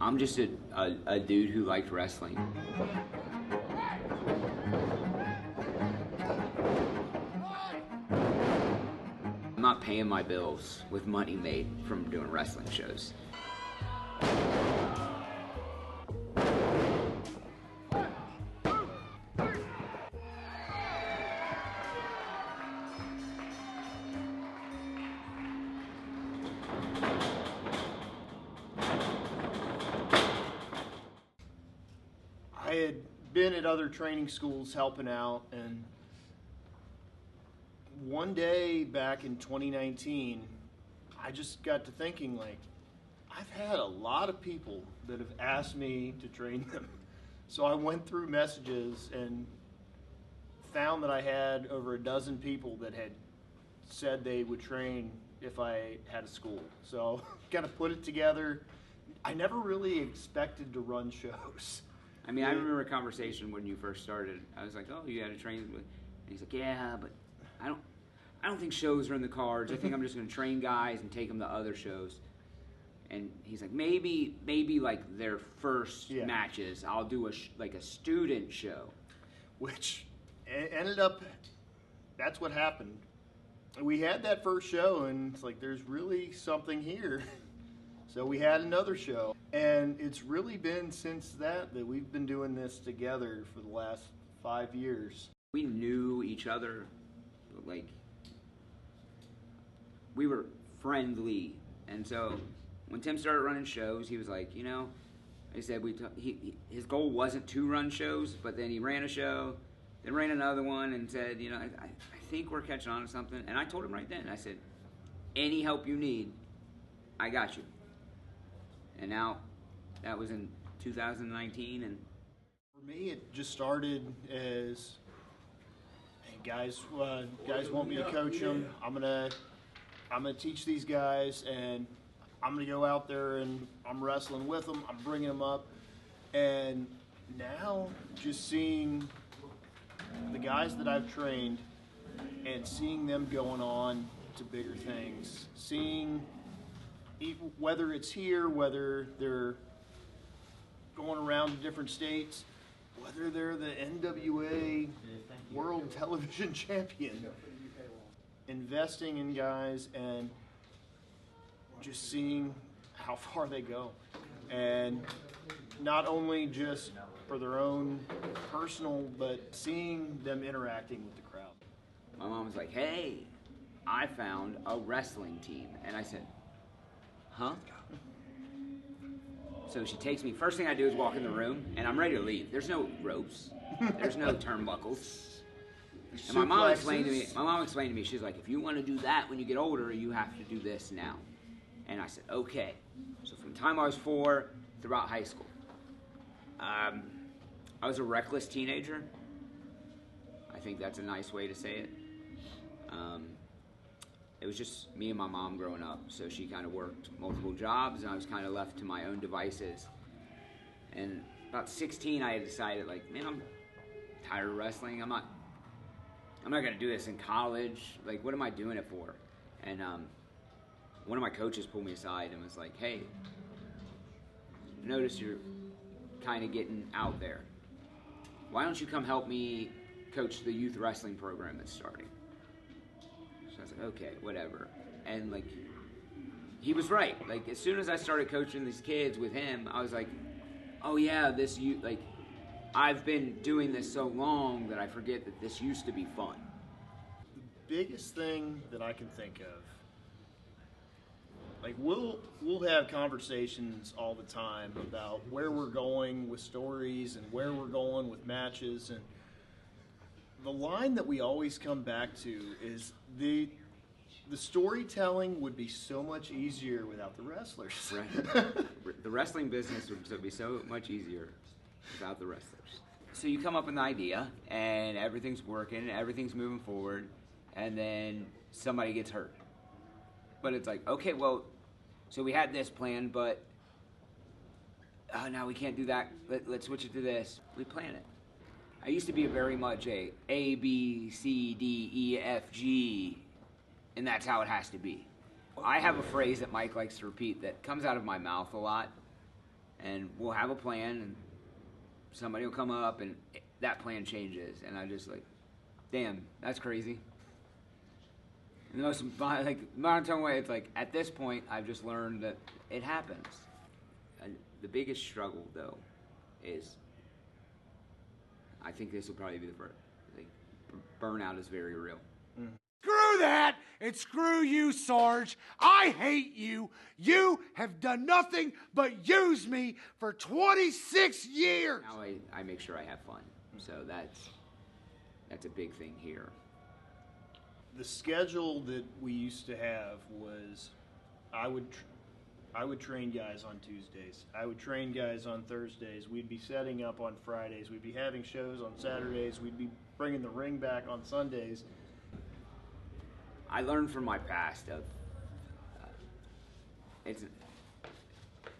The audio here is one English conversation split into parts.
I'm just a dude who liked wrestling. I'm not paying my bills with money made from doing wrestling shows. I had been at other training schools helping out, and one day back in 2019, I just got to thinking, like, I've had a lot of people that have asked me to train them. So I went through messages and found that I had over a dozen people that had said they would train if I had a school. So kind of put it together. I never really expected to run shows. I mean, I remember a conversation when you first started. I was like, "Oh, you had to train with," and he's like, "Yeah, but I don't think shows are in the cards. I think I'm just going to train guys and take them to other shows." And he's like, maybe like their first matches, I'll do like a student show, which ended up. That's what happened. We had that first show, and it's like, there's really something here. So we had another show, and it's really been since that we've been doing this together for the last 5 years. We knew each other, like, we were friendly, and so when Tim started running shows, he was like, you know, he said his goal wasn't to run shows, but then he ran a show, then ran another one, and said, you know, I think we're catching on to something. And I told him right then, I said, any help you need, I got you. And now, that was in 2019, and for me, it just started as, hey, guys want me to coach them. I'm gonna teach these guys, and I'm gonna go out there and I'm wrestling with them. I'm bringing them up, and now just seeing the guys that I've trained and seeing them going on to bigger things, seeing whether it's here, whether they're going around to different states, whether they're the NWA World Television Champion, investing in guys and just seeing how far they go. And not only just for their own personal, but seeing them interacting with the crowd. My mom was like, hey, I found a wrestling team. And I said, huh? So she takes me, first thing I do is walk in the room, and I'm ready to leave. There's no ropes. There's no turnbuckles. And my mom explained to me, she's like, if you want to do that when you get older, you have to do this now. And I said, okay. So from the time I was 4 throughout high school, I was a reckless teenager. I think that's a nice way to say it. It was just me and my mom growing up, so she kind of worked multiple jobs, and I was kind of left to my own devices. And about 16, I had decided, like, man, I'm tired of wrestling. I'm not gonna do this in college. Like, what am I doing it for? And one of my coaches pulled me aside and was like, hey, notice you're kind of getting out there. Why don't you come help me coach the youth wrestling program that's starting? So I was like, okay, whatever. And like, he was right. Like, as soon as I started coaching these kids with him, I was like, oh yeah, this youth, like, I've been doing this so long that I forget that this used to be fun. The biggest thing that I can think of, like, we'll have conversations all the time about where we're going with stories and where we're going with matches, and the line that we always come back to is the storytelling would be so much easier without the wrestlers. Right. The wrestling business would be so much easier without the wrestlers. So you come up with an idea, and everything's working, everything's moving forward, and then somebody gets hurt. But it's like, okay, well, so we had this plan, but now we can't do that. Let's switch it to this. We plan it. I used to be very much A, B, C, D, E, F, G, and that's how it has to be. I have a phrase that Mike likes to repeat that comes out of my mouth a lot, and we'll have a plan, and somebody will come up, and that plan changes, and I just like, damn, that's crazy. In the most monotone way, it's like at this point, I've just learned that it happens. And the biggest struggle, though, is I think this will probably be the first. Like, burnout is very real. Screw that, and screw you, Sarge. I hate you. You have done nothing but use me for 26 years. Now I make sure I have fun. So that's a big thing here. The schedule that we used to have was I would train guys on Tuesdays. I would train guys on Thursdays. We'd be setting up on Fridays. We'd be having shows on Saturdays. We'd be bringing the ring back on Sundays. I learned from my past of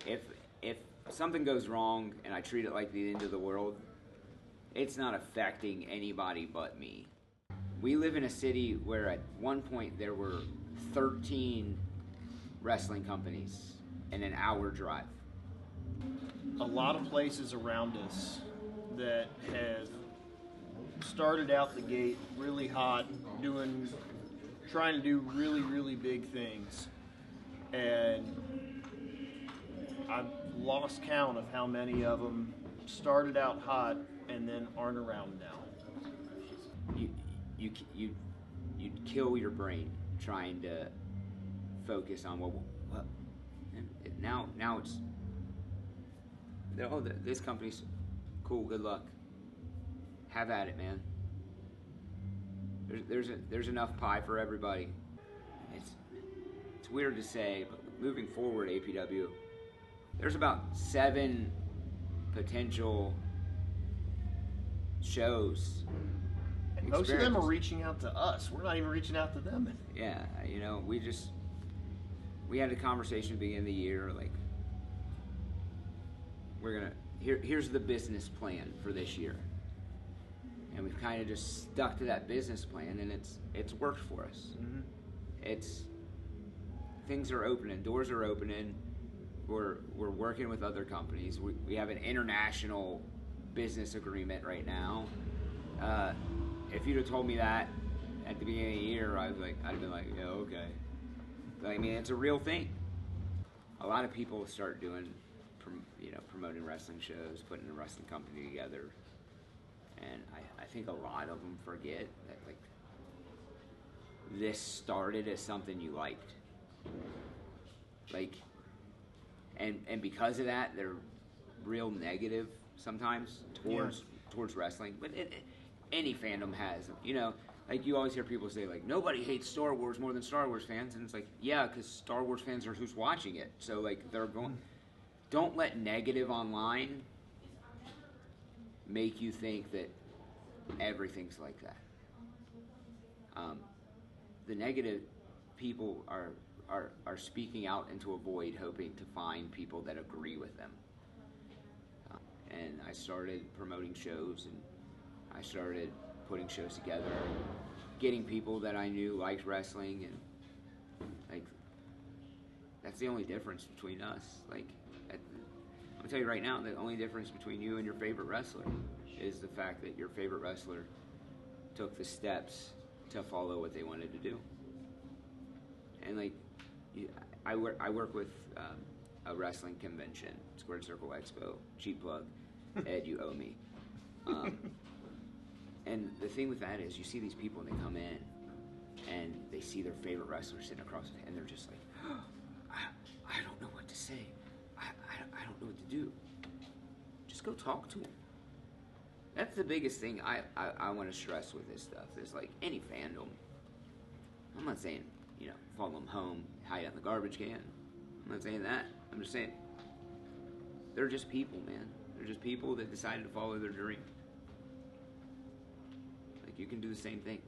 if something goes wrong and I treat it like the end of the world, it's not affecting anybody but me. We live in a city where at one point there were 13 wrestling companies in an hour drive. A lot of places around us that have started out the gate really hot, trying to do really, really big things. And I've lost count of how many of them started out hot and then aren't around now. You'd kill your brain trying to focus on what now it's this company's cool, good luck, have at it, man. There's enough pie for everybody. It's weird to say, but moving forward, APW, there's about 7 potential shows. And most of them are reaching out to us. We're not even reaching out to them. Yeah, we had a conversation at the beginning of the year, like, here's the business plan for this year. And we've kind of just stuck to that business plan, and it's worked for us. Mm-hmm. Things are opening, doors are opening. We're working with other companies. We have an international business agreement right now. If you'd have told me that at the beginning of the year, I'd have been like, yeah, okay. But I mean, it's a real thing. A lot of people start doing, promoting wrestling shows, putting a wrestling company together. And I think a lot of them forget that, like, this started as something you liked. Like, and because of that, they're real negative sometimes towards wrestling. But any fandom has, like you always hear people say, like, nobody hates Star Wars more than Star Wars fans. And it's like, yeah, because Star Wars fans are who's watching it. So, like, they're going, don't let negative online make you think that everything's like that. The negative people are speaking out into a void, hoping to find people that agree with them. And I started promoting shows, and I started putting shows together, getting people that I knew liked wrestling, and like that's the only difference between us. Like, I'm gonna tell you right now, the only difference between you and your favorite wrestler is the fact that your favorite wrestler took the steps to follow what they wanted to do. And like, I work with a wrestling convention, Squared Circle Expo, cheap plug. Ed, you owe me. And the thing with that is, you see these people, and they come in, and they see their favorite wrestler sitting across, and they're just like, oh, I don't know what to say. I don't know what to do. Just go talk to him. That's the biggest thing I want to stress with this stuff, is like any fandom. I'm not saying, follow them home, hide out in the garbage can. I'm not saying that. I'm just saying they're just people, man. They're just people that decided to follow their dream. Like, you can do the same thing.